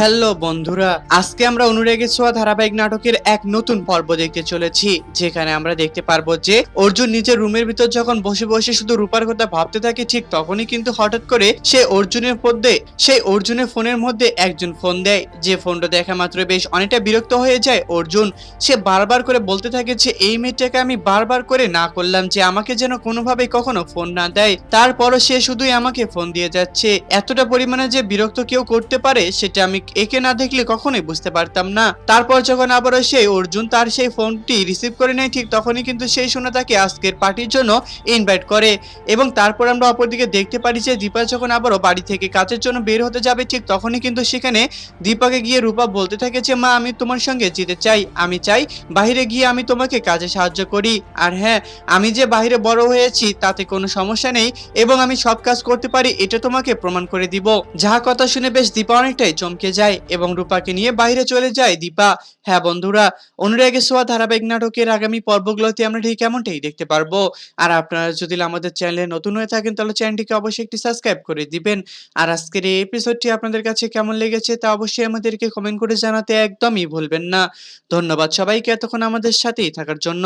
Hello বন্ধুরা, আজকে আমরা অনুরাগের ছোঁয়া ধারাবাহিক নাটকের এক নতুন পর্ব দেখতে চলেছি, যেখানে আমরা দেখতে পারবো যে অর্জুন নিজের রুমের ভিতর যখন বসে বসে শুধু রূপার কথা ভাবতে থাকে, ঠিক তখনই কিন্তু হঠাৎ করে অর্জুনের ফোনের মধ্যে একজন ফোন দেয়। যে ফোনটা দেখা মাত্র বেশ অনেকটা বিরক্ত হয়ে যায় অর্জুন। সে বারবার করে বলতে থাকে যে এই মেয়েটাকে আমি বারবার করে না করলাম যে আমাকে যেন কোনোভাবেই কখনো ফোন না দেয়, তারপরও সে শুধুই আমাকে ফোন দিয়ে যাচ্ছে। এতটা পরিমাণে যে বিরক্ত কেউ করতে পারে সেটা আমি একে না দেখলে কখনোই বুঝতে পারতাম না। তারপর যখন আবারও সেই অর্জুন তার সেই ফোনটি রিসিভ করে নেয়, ঠিক তখনই কিন্তু সেই সোনা তাকে আজকের পার্টির জন্য ইনভাইট করে। এবং তারপর আমরা অপরদিকে দেখতে পারি যে দীপা যখন আবারও বাড়ি থেকে কাজের জন্য বের হতে যাবে, ঠিক তখনই কিন্তু সেখানে দীপাকে গিয়ে রূপা বলতে থাকে যে মা, আমি তোমার সঙ্গে যেতে চাই, আমি চাই বাইরে গিয়ে আমি তোমাকে কাজে সাহায্য করি। আর হ্যাঁ, আমি যে বাইরে বড় হয়েছি তাতে কোনো সমস্যা নেই এবং আমি সব কাজ করতে পারি, এটা তোমাকে প্রমাণ করে দিব। যাহা কথা শুনে বেশ দীপা অনেকটাই চমকে যায় এবং রূপাকে নিয়ে বাইরে চলে যায় দীপা। হ্যাঁ বন্ধুরা, অনুরাগের ছোঁয়া ধারাবাহিক নাটকের আগামী পর্বগুলোতে আমরা ঠিক এমনটাই দেখতে পারবো। আর আপনারা যদি আমাদের চ্যানেলে নতুন হয়ে থাকেন তাহলে চ্যানেলটিকে অবশ্যই একটি সাবস্ক্রাইব করে দিবেন। আর আজকের এই এপিসোডটি আপনাদের কাছে কেমন লেগেছে তা অবশ্যই আমাদেরকে কমেন্ট করে জানাতে একদমই ভুলবেন না। ধন্যবাদ সবাইকে এতক্ষণ আমাদের সাথেই থাকার জন্য।